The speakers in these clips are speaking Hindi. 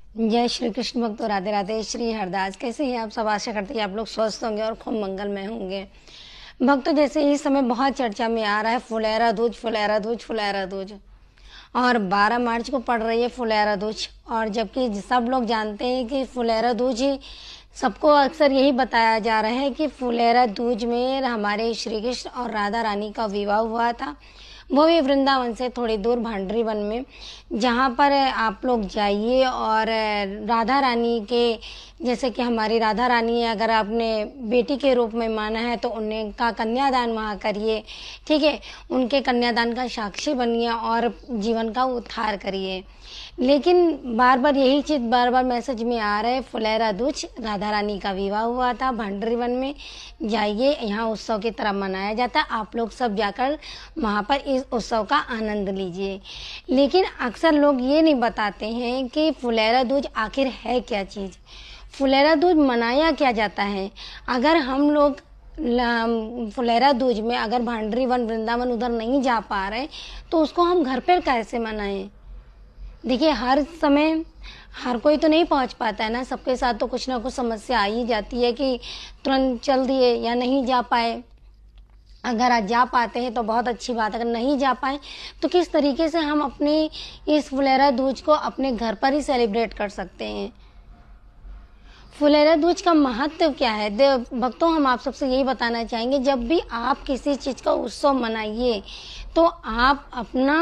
जय श्री कृष्ण भक्तों, राधे राधे। श्री हरदास। कैसे हैं आप सब? आशा करते हैं आप लोग स्वस्थ होंगे और खूब मंगलमय होंगे। भक्तों, जैसे इस समय बहुत चर्चा में आ रहा है फुलेरा दूज, फुलेरा दूज, फुलेरा दूज, और 12 मार्च को पड़ रही है फुलेरा दूज। और जबकि सब लोग जानते हैं कि फुलेरा दूज ही सबको अक्सर यही बताया जा रहा है कि फुलेरा दूज में हमारे श्री कृष्ण और राधा रानी का विवाह हुआ था, वो भी वृंदावन से थोड़ी दूर भांडरी वन में, जहाँ पर आप लोग जाइए और राधा रानी के, जैसे कि हमारी राधा रानी है, अगर आपने बेटी के रूप में माना है तो उनका कन्यादान वहाँ करिए। ठीक है, उनके कन्यादान का साक्षी बनिए और जीवन का उद्धार करिए। लेकिन बार बार यही चीज बार बार मैसेज में आ रहा है, फुलेरा दूज, राधा रानी का विवाह हुआ था भांडरी वन में, जाइए, यहाँ उत्सव की तरह मनाया जाता है, आप लोग सब जाकर वहाँ पर इस उत्सव का आनंद लीजिए। लेकिन अक्सर लोग ये नहीं बताते हैं कि फुलेरा दूज आखिर है क्या चीज़, फुलेरा दूज मनाया क्या जाता है। अगर हम लोग फुलेरा दूज में अगर भांडरी वन वृंदावन उधर नहीं जा पा रहे तो उसको हम घर पर कैसे मनाएं। देखिए, हर समय हर कोई तो नहीं पहुंच पाता है ना, सबके साथ तो कुछ ना कुछ समस्या आ ही जाती है कि तुरंत चल दिए या नहीं जा पाए। अगर आज जा पाते हैं तो बहुत अच्छी बात, अगर नहीं जा पाए तो किस तरीके से हम अपने इस फुलेरा दूज को अपने घर पर ही सेलिब्रेट कर सकते हैं। फुलेरा दूज का महत्व क्या है भक्तों, हम आप सबसे यही बताना चाहेंगे, जब भी आप किसी चीज का उत्सव मनाइए तो आप अपना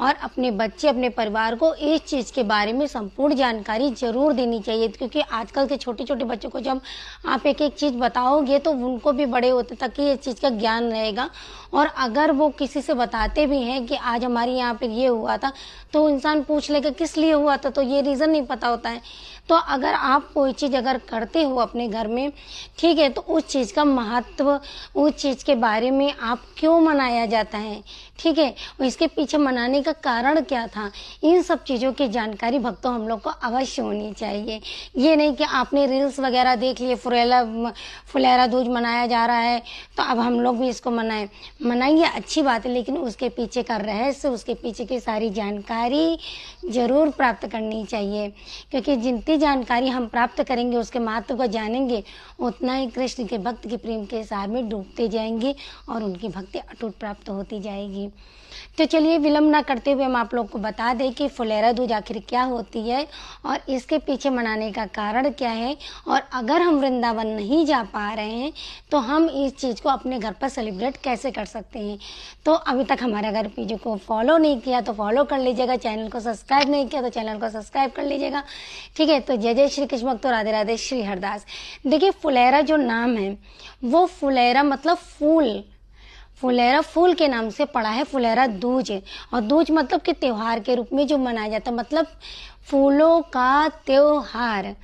और अपने बच्चे, अपने परिवार को इस चीज के बारे में संपूर्ण जानकारी जरूर देनी चाहिए। क्योंकि आजकल के छोटे छोटे बच्चों को जब आप एक एक चीज बताओगे तो उनको भी बड़े होते तक ये चीज का ज्ञान रहेगा। और अगर वो किसी से बताते भी हैं कि आज हमारे यहाँ पे ये हुआ था, तो इंसान पूछ लेगा किस लिए हुआ था, तो ये रीजन नहीं पता होता है। तो अगर आप कोई चीज अगर करते हो अपने घर में, ठीक है, तो उस चीज का महत्व, उस चीज के बारे में आप क्यों मनाया जाता है, ठीक है, और इसके पीछे मनाने का कारण क्या था, इन सब चीजों की जानकारी भक्तों हम लोग को अवश्य होनी चाहिए। ये नहीं कि आपने रील्स वगैरह देख लिए, फुलेरा दूज मनाया जा रहा है तो अब हम लोग भी इसको मनाइए, अच्छी बात है, लेकिन उसके पीछे का रहस्य, उसके पीछे की सारी जानकारी जरूर प्राप्त करनी चाहिए। क्योंकि जितनी जानकारी हम प्राप्त करेंगे, उसके महत्व को जानेंगे, उतना ही कृष्ण के भक्त के प्रेम के सार में डूबते जाएंगे और उनकी भक्ति अटूट प्राप्त होती जाएगी। तो चलिए, विलंब ना करते हुए हम आप लोग को बता दें कि फुलेरा दूज आखिर क्या होती है और इसके पीछे मनाने का कारण क्या है। और अगर हम वृंदावन नहीं जा पा रहे हैं तो हम इस चीज को अपने घर पर सेलिब्रेट कैसे कर सकते हैं। तो अभी तक हमारे अगर पेज को फॉलो नहीं किया तो फॉलो कर लीजिएगा, चैनल को सब्सक्राइब नहीं किया तो चैनल को सब्सक्राइब कर लीजिएगा। ठीक है, तो जय जय श्री कृष्ण भक्तों, राधे राधे। श्री हरदास। देखिए, फुलेरा जो नाम है वो फुलेरा मतलब फूल, फुलेरा फूल के नाम से पड़ा है, फुलेरा दूज है। और दूज मतलब कि त्योहार के रूप में जो मनाया जाता है, मतलब फूलों का त्योहार।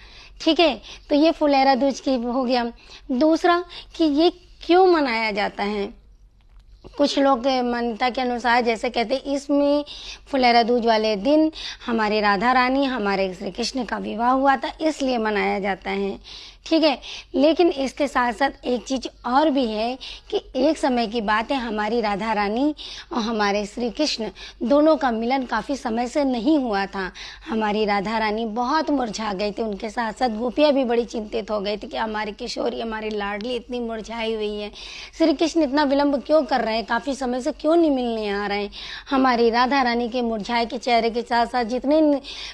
ठीक है, तो ये फुलेरा दूज की हो गया। दूसरा कि ये क्यों मनाया जाता है, कुछ लोग मान्यता के अनुसार जैसे कहते हैं, इसमें फुलेरा दूज वाले दिन हमारे राधा रानी, हमारे श्री कृष्ण का विवाह हुआ था, इसलिए मनाया जाता है। ठीक है, लेकिन इसके साथ साथ एक चीज और भी है कि एक समय की बात है, हमारी राधा रानी और हमारे श्री कृष्ण दोनों का मिलन काफी समय से नहीं हुआ था। हमारी राधा रानी बहुत मुरझा गई थी, उनके साथ साथ गोपियां भी बड़ी चिंतित हो गई थी कि हमारी किशोरी, हमारी लाडली इतनी मुरझाई हुई है, श्री कृष्ण इतना विलंब क्यों कर रहे हैं, काफी समय से क्यों नहीं मिलने आ रहे हैं। हमारी राधा रानी के मुरझाए के चेहरे के साथ साथ जितने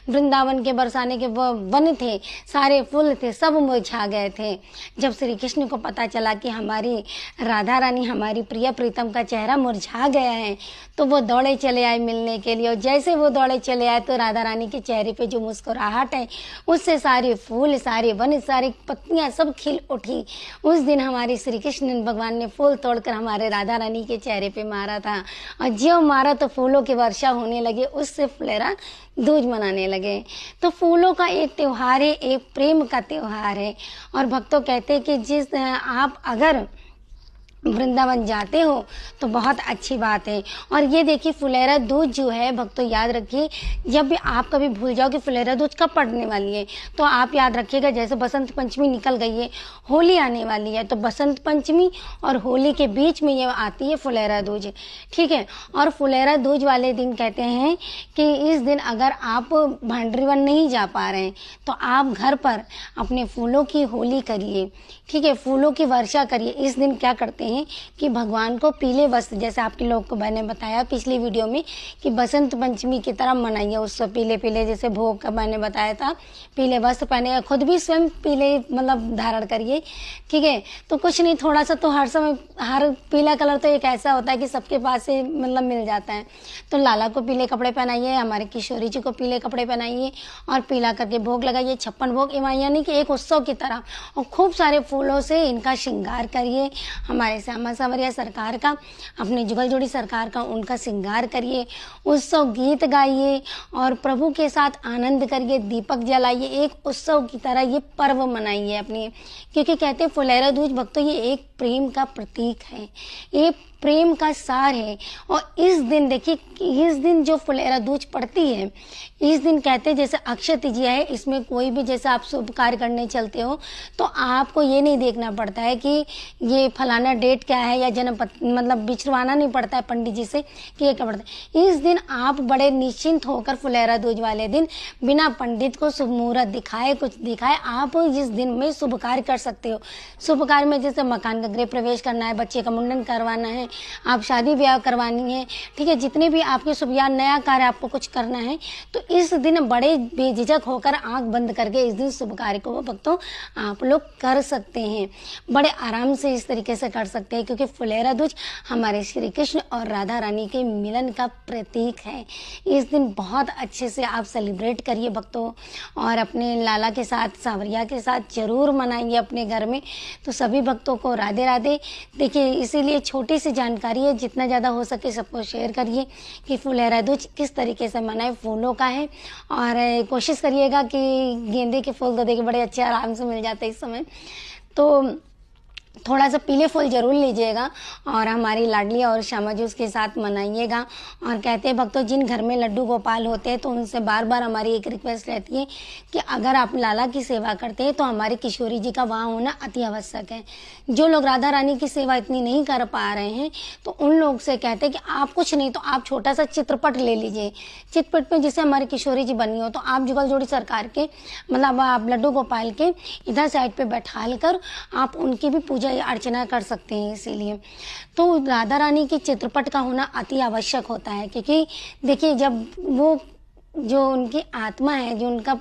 वृंदावन के बरसाने के वन थे, सारे फूल थे, सब मुरझा गए थे। जब श्री कृष्ण को पता चला कि हमारी राधा रानी, हमारी प्रिय प्रीतम का चेहरा मुरझा गया है, तो वो दौड़े चले आए मिलने के लिए। और जैसे वो दौड़े चले आए तो राधा रानी के चेहरे पे जो मुस्कुराहट है, उससे सारे फूल, सारे वन, सारी पत्तियां सब खिल उठी। उस दिन हमारे श्री कृष्ण भगवान ने फूल तोड़कर हमारे राधा रानी के चेहरे पे मारा था, और जो मारा तो फूलों की वर्षा होने लगे, उससे फुलेरा दूज मनाने लगे। तो फूलों का एक त्योहार है, एक प्रेम का त्योहार है। और भक्तों कहते हैं कि जिस आप अगर वृंदावन जाते हो तो बहुत अच्छी बात है। और ये देखिए फुलेरा दूज जो है भक्तों, याद रखिए जब भी आप कभी भूल जाओ कि फुलेरा दूज कब पड़ने वाली है, तो आप याद रखिएगा जैसे बसंत पंचमी निकल गई है, होली आने वाली है, तो बसंत पंचमी और होली के बीच में ये आती है फुलेरा दूज, ठीक है। और फुलेरा दूज वाले दिन कहते हैं कि इस दिन अगर आप भांडरीवन नहीं जा पा रहे हैं तो आप घर पर अपने फूलों की होली करिए, ठीक है, फूलों की वर्षा करिए। इस दिन क्या करते हैं कि भगवान को पीले वस्त्र, जैसे आपके लोग को मैंने बताया पिछली वीडियो में कि बसंत पंचमी की तरह मनाइए उत्सव, पीले पीले जैसे भोग का मैंने बताया था, पीले वस्त्र पहने, खुद भी स्वयं पीले मतलब धारण करिए, ठीक है। तो कुछ नहीं, थोड़ा सा तो हर समय हर पीला कलर तो एक ऐसा होता है कि सबके पास से मतलब मिल जाता है, तो लाला को पीले कपड़े पहनाइए, हमारे किशोरी जी को पीले कपड़े पहनाइए और पीला करके भोग लगाइए, 56 भोग, यानी कि एक उत्सव की तरह, और खूब सारे फूलों से इनका श्रृंगार करिए। हमारे श्यामा सावरिया सरकार का, अपने जुगल जोड़ी सरकार का, उनका श्रृंगार करिए, उत्सव गीत गाइए और प्रभु के साथ आनंद करिए, दीपक जलाइए, एक उत्सव की तरह ये पर्व मनाइए अपनी, क्योंकि कहते हैं फुलेरा दूज भक्तों ये एक प्रेम का प्रतीक है, ये प्रेम का सार है। और इस दिन देखिए, इस दिन जो फुलेरा दूज पड़ती है, इस दिन कहते हैं जैसे अक्षय तृतीया है, इसमें कोई भी जैसे आप शुभ कार्य करने चलते हो तो आपको ये नहीं देखना पड़ता है कि ये फलाना डेट क्या है या जन्म मतलब बिछड़वाना नहीं पड़ता है पंडित जी से कि ये क्या पड़ता है। इस दिन आप बड़े निश्चिंत होकर फुलेरा दूज वाले दिन बिना पंडित को शुभ मुहूर्त दिखाए कुछ दिखाए आप इस दिन में शुभ कार्य कर सकते हो। शुभ कार्य में जैसे मकान का गृह प्रवेश करना है, बच्चे का मुंडन करवाना है, आप शादी ब्याह करवानी है, ठीक है, जितने भी आपके शुभ या नया कार्य आपको कुछ करना है तो इस दिन बड़े बेझिझक होकर आंख बंद करके इस दिन शुभ कार्य को भक्तों आप लोग कर सकते हैं, बड़े आराम से इस तरीके से कर सकते हैं, क्योंकि फुलेरा दूज हमारे श्री कृष्ण और राधा रानी के मिलन का प्रतीक है। इस दिन बहुत अच्छे से आप सेलिब्रेट करिए भक्तों, और अपने लाला के साथ सावरिया के साथ जरूर मनाइए अपने घर में। तो सभी भक्तों को राधे राधे। देखिए इसीलिए छोटी सी जानकारी है, जितना ज़्यादा हो सके सबको शेयर करिए कि फुलेरा दूज किस तरीके से मनाए, फूलों का है, और कोशिश करिएगा कि गेंदे के फूल तो देखिए बड़े अच्छे आराम से मिल जाते हैं इस समय, तो थोड़ा सा पीले फूल जरूर लीजिएगा और हमारी लाडली और श्यामा जी उसके साथ मनाइएगा। और कहते हैं भक्तों जिन घर में लड्डू गोपाल होते हैं तो उनसे बार बार हमारी एक रिक्वेस्ट रहती है कि अगर आप लाला की सेवा करते हैं तो हमारी किशोरी जी का वहाँ होना अति आवश्यक है। जो लोग राधा रानी की सेवा इतनी नहीं कर पा रहे हैं तो उन लोग से कहते हैं कि आप कुछ नहीं तो आप छोटा सा चित्रपट ले लीजिए, चित्रपट में जिसे हमारी किशोरी जी बनी हो तो आप जुगल जोड़ी सरकार के मतलब आप लड्डू गोपाल के इधर साइड पे बैठाल कर आप उनकी भी पूजा अर्चना कर सकते हैं। इसीलिए तो राधा रानी के चित्रपट का होना अति आवश्यक होता है, क्योंकि देखिए जब वो जो उनकी आत्मा है, जो उनका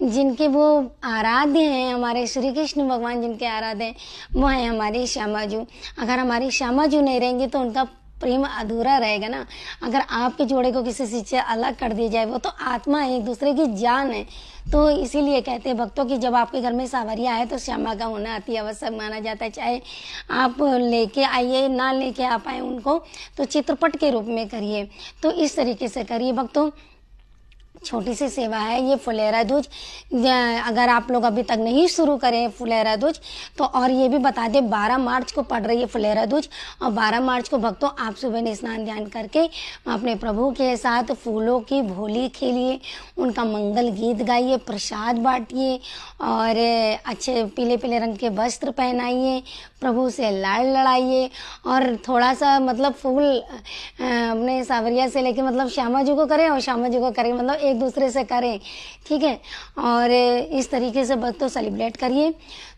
जिनके वो आराध्य हैं, हमारे श्री कृष्ण भगवान जिनके आराध्य हैं वो है हमारी श्यामा जी। अगर हमारी श्यामा जी नहीं रहेंगे तो उनका प्रेम अधूरा रहेगा ना। अगर आपके जोड़े को किसी चीज से अलग कर दिया जाए, वो तो आत्मा है, एक दूसरे की जान है। तो इसीलिए कहते हैं भक्तों कि जब आपके घर में सावरिया है तो श्यामा का होना अति आवश्यक माना जाता है। चाहे आप लेके आइए ना लेके आ पाए उनको, तो चित्रपट के रूप में करिए। तो इस तरीके से करिए भक्तों। छोटी सी सेवा है ये फुलेरा दूज, अगर आप लोग अभी तक नहीं शुरू करें फुलेरा दूज तो, और ये भी बता दें 12 मार्च को पड़ रही है फुलेरा दूज, और 12 मार्च को भक्तों आप सुबह में स्नान ध्यान करके अपने प्रभु के साथ फूलों की होली खेलिए, उनका मंगल गीत गाइए, प्रसाद बांटिए और अच्छे पीले पीले रंग के वस्त्र पहनाइए, प्रभु से लाड़ लड़ाइए और थोड़ा सा मतलब फूल अपने सावरिया से लेके मतलब श्यामा जी को करें और श्यामा जी को करें, मतलब एक दूसरे से करें, ठीक है। और इस तरीके से भक्तों सेलिब्रेट करिए।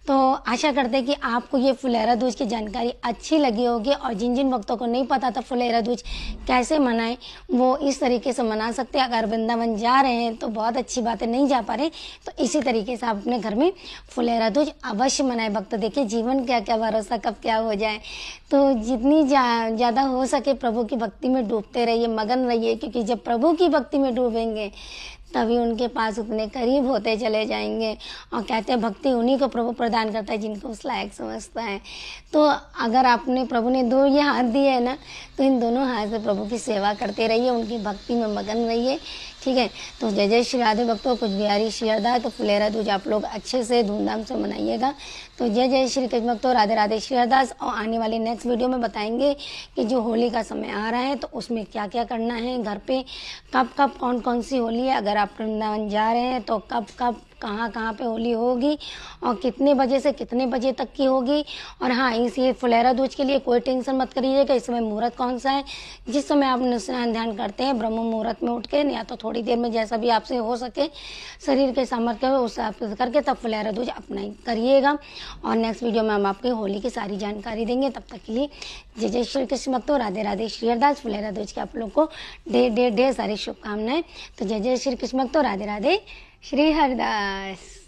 तो आशा करते हैं कि आपको ये फुलेरा दूज की जानकारी अच्छी लगी होगी, और जिन जिन भक्तों को नहीं पता था फुलेरा दूज कैसे मनाएं वो इस तरीके से मना सकते हैं। अगर वृंदावन जा रहे हैं तो बहुत अच्छी बात है, नहीं जा पा रहे तो इसी तरीके से आप अपने घर में फुलेरा दूज अवश्य मनाए। भक्त देखिए जीवन क्या क्या भरोसा कब क्या हो जाए, तो जितनी ज़्यादा हो सके प्रभु की भक्ति में डूबते रहिए, मगन रहिए, क्योंकि जब प्रभु की भक्ति में डूबेंगे तभी उनके पास उतने करीब होते चले जाएंगे। और कहते हैं भक्ति उन्हीं को प्रभु प्रदान करता है जिनको उस लायक समझता है। तो अगर आपने प्रभु ने दो ये हाथ दिए है ना, तो इन दोनों हाथ से प्रभु की सेवा करते रहिए, उनकी भक्ति में मगन रहिए, ठीक है। तो जय जय श्री राधे भक्तों, कुछ बिहारी श्री हरदास। तो फुलेरा दूज आप लोग अच्छे से धूमधाम से मनाइएगा। तो जय जय श्री कृष्ण भक्तों, राधे राधे श्री हरदास। और आने वाली नेक्स्ट वीडियो में बताएंगे कि जो होली का समय आ रहा है तो उसमें क्या क्या करना है घर पे, कब कब कौन कौन सी होली है, अगर आप वृंदावन जा रहे हैं तो कब कब कहाँ कहाँ पे होली होगी और कितने बजे से कितने बजे तक की होगी। और हाँ, इस ये फुलेरा दूज के लिए कोई टेंशन मत करिएगा, इस समय मुहूर्त कौन सा है। जिस समय आप स्नान ध्यान करते हैं ब्रह्म मुहूर्त में उठ के, या तो थोड़ी देर में जैसा भी आपसे हो सके शरीर के सामर्थ्य हो उस हिसाब से करके तब फुलेरा दूज अपना करिएगा। और नेक्स्ट वीडियो में हम आपको होली की सारी जानकारी देंगे। तब तक के लिए जय जय श्री कृष्ण भक्तों, राधे राधे श्री हरदास। फुलेरा दूज के आप लोग को ढेर ढेर ढेर सारी शुभकामनाएं। तो जय जय श्री कृष्ण भक्तों, राधे राधे श्री हरदास।